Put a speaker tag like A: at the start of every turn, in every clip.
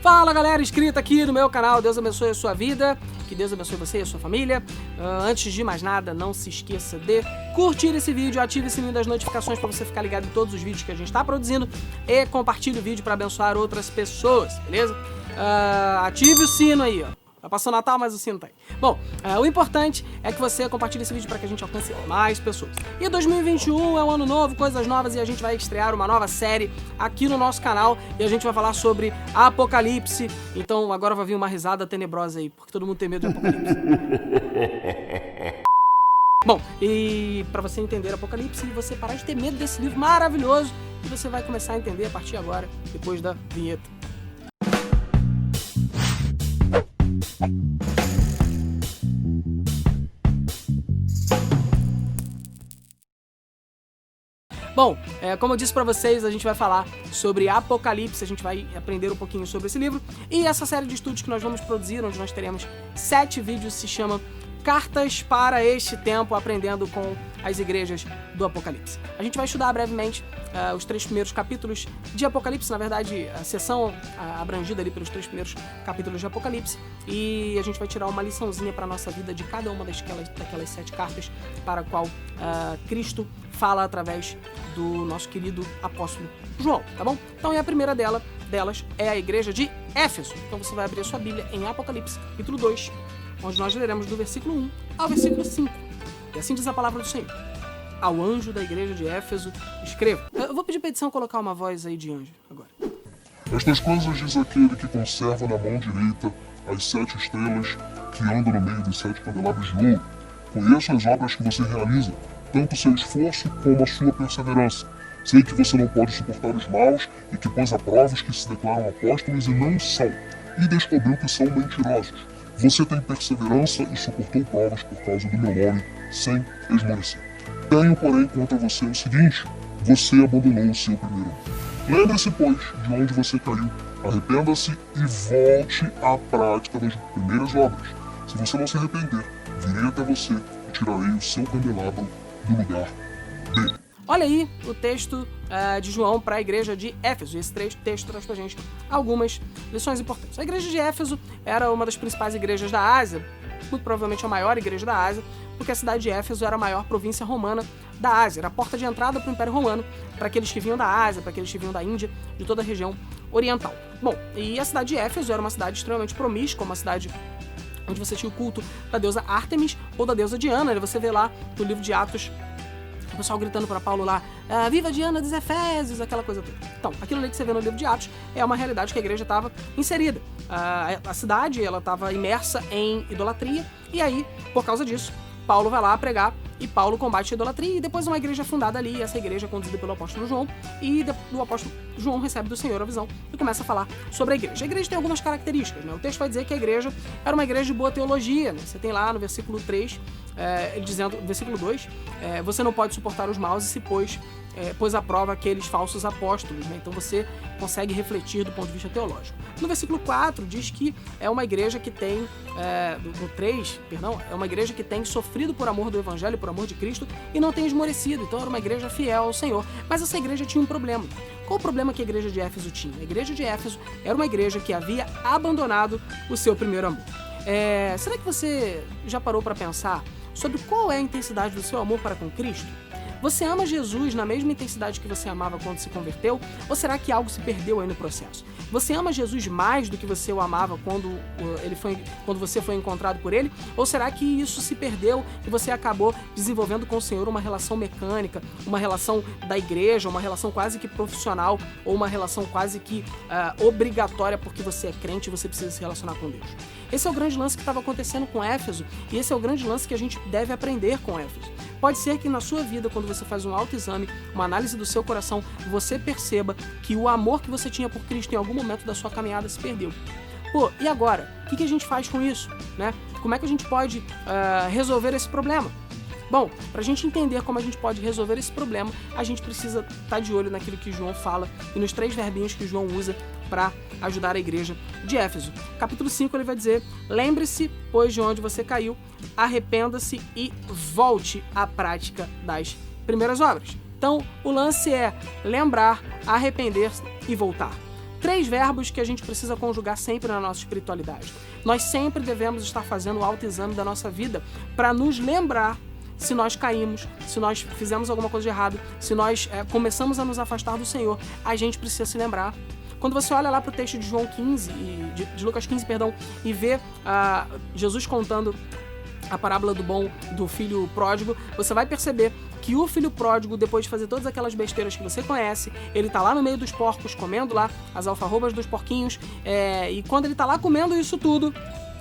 A: Fala galera inscrita aqui no meu canal, Deus abençoe a sua vida, que Deus abençoe você e a sua família. Antes de mais nada, não se esqueça de curtir esse vídeo, ative o sininho das notificações para você ficar ligado em todos os vídeos que a gente está produzindo e compartilhe o vídeo para abençoar outras pessoas, beleza? Ative o sino aí, ó. Já passou o Natal, mas o sino tá aí. Bom, o importante é que você compartilhe esse vídeo para que a gente alcance mais pessoas. E 2021 é um ano novo, coisas novas, e a gente vai estrear uma nova série aqui no nosso canal e a gente vai falar sobre Apocalipse. Então agora vai vir uma risada tenebrosa aí, porque todo mundo tem medo de Apocalipse. Bom, e para você entender Apocalipse e você parar de ter medo desse livro maravilhoso, que você vai começar a entender a partir de agora, depois da vinheta. Bom, como eu disse pra vocês, a gente vai falar sobre Apocalipse, a gente vai aprender um pouquinho sobre esse livro. E essa série de estudos que nós vamos produzir, onde nós teremos 7 vídeos, se chama Cartas para este Tempo, aprendendo com as igrejas do Apocalipse. A gente vai estudar brevemente os 3 primeiros capítulos de Apocalipse, na verdade, a sessão abrangida ali pelos 3 primeiros capítulos de Apocalipse, e a gente vai tirar uma liçãozinha para a nossa vida de cada uma daquelas 7 cartas para a qual Cristo fala através do nosso querido apóstolo João, tá bom? Então, a primeira delas é a igreja de Éfeso. Então, você vai abrir a sua Bíblia em Apocalipse, capítulo 2, onde nós leremos do versículo 1 ao versículo 5. E assim diz a palavra do Senhor. Ao anjo da igreja de Éfeso, escreva. Eu vou pedir pra edição colocar uma voz aí de anjo agora.
B: Estas coisas diz aquele que conserva na mão direita as 7 estrelas que andam no meio dos 7 candelabros de ouro. Conheço as obras que você realiza, tanto seu esforço como a sua perseverança. Sei que você não pode suportar os maus e que pôs a prova os que se declaram apóstolos e não são, e descobriu que são mentirosos. Você tem perseverança e suportou provas por causa do meu nome, sem esmorecer. Tenho, porém, contra você o seguinte: você abandonou o seu primeiro amor. Lembre-se, pois, de onde você caiu. Arrependa-se e volte à prática das primeiras obras. Se você não se arrepender, virei até você e tirarei o seu candelabro do lugar dele.
A: Olha aí o texto de João para a igreja de Éfeso. Esse texto traz pra gente algumas lições importantes. A igreja de Éfeso era uma das principais igrejas da Ásia, muito provavelmente a maior igreja da Ásia, porque a cidade de Éfeso era a maior província romana da Ásia, era a porta de entrada para o Império Romano, para aqueles que vinham da Ásia, para aqueles que vinham da Índia, de toda a região oriental. Bom, e a cidade de Éfeso era uma cidade extremamente promíscua, uma cidade onde você tinha o culto da deusa Ártemis ou da deusa Diana. Você vê lá no livro de Atos o pessoal gritando para Paulo lá, viva Diana dos Efésios, aquela coisa toda. Então, aquilo ali que você vê no livro de Atos é uma realidade que a igreja estava inserida. A cidade, ela estava imersa em idolatria, e aí, por causa disso, Paulo vai lá pregar, e Paulo combate a idolatria, e depois uma igreja fundada ali, essa igreja é conduzida pelo apóstolo João, e o apóstolo João recebe do Senhor a visão e começa a falar sobre a igreja. A igreja tem algumas características, né? O texto vai dizer que a igreja era uma igreja de boa teologia, né? Você tem lá no versículo 3, ele dizendo, versículo 2, você não pode suportar os maus e se pôs à prova aqueles falsos apóstolos, né? Então você consegue refletir do ponto de vista teológico. No versículo 4 diz que é uma igreja que tem, no 3, perdão, é uma igreja que tem sofrido por amor do evangelho, por amor de Cristo, e não tem esmorecido. Então era uma igreja fiel ao Senhor. Mas essa igreja tinha um problema. Qual o problema que a igreja de Éfeso tinha? A igreja de Éfeso era uma igreja que havia abandonado o seu primeiro amor. Será que você já parou para pensar sobre qual é a intensidade do seu amor para com Cristo? Você ama Jesus na mesma intensidade que você amava quando se converteu? Ou será que algo se perdeu aí no processo? Você ama Jesus mais do que você o amava quando você foi encontrado por ele? Ou será que isso se perdeu e você acabou desenvolvendo com o Senhor uma relação mecânica, uma relação da igreja, uma relação quase que profissional, ou uma relação quase que obrigatória porque você é crente e você precisa se relacionar com Deus? Esse é o grande lance que estava acontecendo com Éfeso, e esse é o grande lance que a gente deve aprender com Éfeso. Pode ser que na sua vida, quando você faz um autoexame, uma análise do seu coração, você perceba que o amor que você tinha por Cristo em algum momento da sua caminhada se perdeu. Pô, e agora? O que a gente faz com isso, né? Como é que a gente pode resolver esse problema? Bom, para a gente entender como a gente pode resolver esse problema, a gente precisa estar de olho naquilo que João fala e nos 3 verbinhos que João usa para ajudar a igreja de Éfeso. Capítulo 5 ele vai dizer: lembre-se, pois, de onde você caiu, arrependa-se e volte à prática das primeiras obras. Então, o lance é lembrar, arrepender e voltar. 3 verbos que a gente precisa conjugar sempre na nossa espiritualidade. Nós sempre devemos estar fazendo o autoexame da nossa vida para nos lembrar se nós caímos, se nós fizemos alguma coisa de errado, se nós começamos a nos afastar do Senhor, a gente precisa se lembrar. Quando você olha lá para o texto de João 15, de Lucas 15, perdão, e vê Jesus contando a parábola do filho pródigo, você vai perceber que o filho pródigo, depois de fazer todas aquelas besteiras que você conhece, ele tá lá no meio dos porcos, comendo lá as alfarrobas dos porquinhos, e quando ele tá lá comendo isso tudo,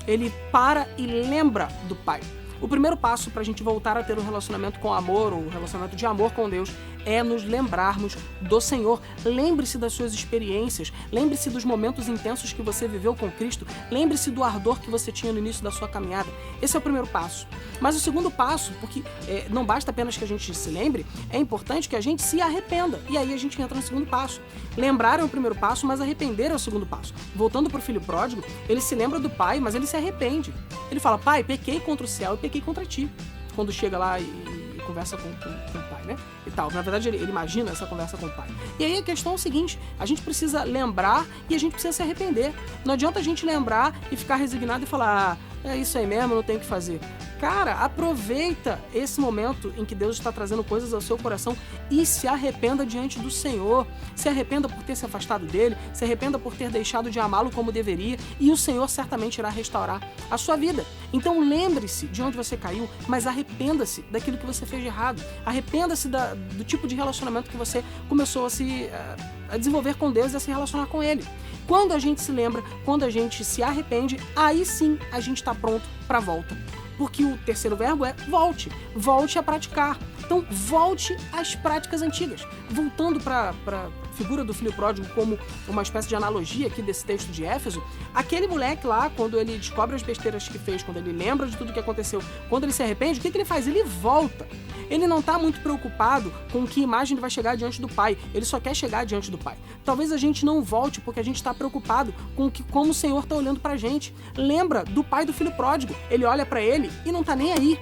A: ele para e lembra do pai. O primeiro passo para a gente voltar a ter um relacionamento com amor, ou um relacionamento de amor com Deus, é nos lembrarmos do Senhor. Lembre-se das suas experiências, lembre-se dos momentos intensos que você viveu com Cristo, lembre-se do ardor que você tinha no início da sua caminhada. Esse é o primeiro passo. Mas o segundo passo, porque não basta apenas que a gente se lembre, é importante que a gente se arrependa. E aí a gente entra no segundo passo. Lembrar é o primeiro passo, mas arrepender é o segundo passo. Voltando para o filho pródigo, ele se lembra do pai, mas ele se arrepende. Ele fala: pai, pequei contra o céu e pequei contra ti. Quando chega lá e conversa com o pai, né? E tal. Na verdade, ele imagina essa conversa com o pai. E aí a questão é o seguinte: a gente precisa lembrar e a gente precisa se arrepender. Não adianta a gente lembrar e ficar resignado e falar: é isso aí mesmo, não tem o que fazer. Cara, aproveita esse momento em que Deus está trazendo coisas ao seu coração e se arrependa diante do Senhor. Se arrependa por ter se afastado dele, se arrependa por ter deixado de amá-lo como deveria, e o Senhor certamente irá restaurar a sua vida. Então lembre-se de onde você caiu, mas arrependa-se daquilo que você fez de errado. Arrependa-se do tipo de relacionamento que você começou a desenvolver com Deus e a se relacionar com Ele. Quando a gente se lembra, quando a gente se arrepende, aí sim a gente está pronto para a volta. Porque o terceiro verbo é volte. Volte a praticar. Então, volte às práticas antigas. Voltando para a figura do filho pródigo como uma espécie de analogia aqui desse texto de Éfeso, aquele moleque lá, quando ele descobre as besteiras que fez, quando ele lembra de tudo que aconteceu, quando ele se arrepende, o que ele faz? Ele volta. Ele não está muito preocupado com que imagem ele vai chegar diante do pai. Ele só quer chegar diante do pai. Talvez a gente não volte porque a gente está preocupado com como o Senhor está olhando para a gente. Lembra do pai do filho pródigo. Ele olha para ele e não está nem aí.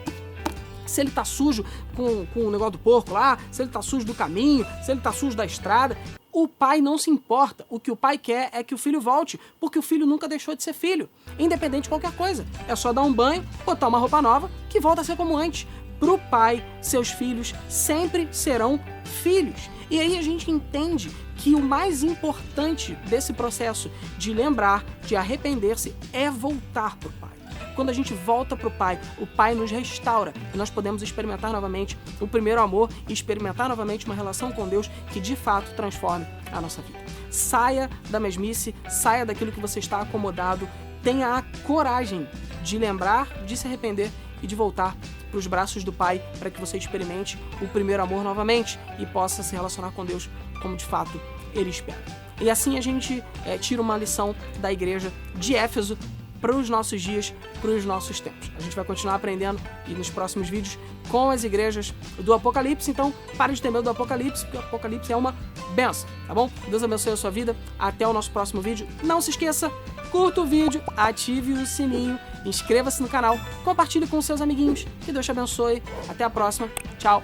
A: Se ele tá sujo com o negócio do porco lá, se ele tá sujo do caminho, se ele tá sujo da estrada, o pai não se importa. O que o pai quer é que o filho volte, porque o filho nunca deixou de ser filho, independente de qualquer coisa. É só dar um banho, botar uma roupa nova, que volta a ser como antes. Pro pai, seus filhos sempre serão filhos. E aí a gente entende que o mais importante desse processo de lembrar, de arrepender-se, é voltar pro pai. Quando a gente volta pro pai, o pai nos restaura e nós podemos experimentar novamente o primeiro amor e experimentar novamente uma relação com Deus que de fato transforme a nossa vida. Saia da mesmice, saia daquilo que você está acomodado, tenha a coragem de lembrar, de se arrepender e de voltar para os braços do pai para que você experimente o primeiro amor novamente e possa se relacionar com Deus como de fato ele espera. E assim a gente tira uma lição da igreja de Éfeso para os nossos dias, para os nossos tempos. A gente vai continuar aprendendo e nos próximos vídeos com as igrejas do Apocalipse, então pare de ter medo do Apocalipse, porque o Apocalipse é uma benção, tá bom? Deus abençoe a sua vida, até o nosso próximo vídeo. Não se esqueça, curta o vídeo, ative o sininho, inscreva-se no canal, compartilhe com seus amiguinhos, que Deus te abençoe, até a próxima, tchau!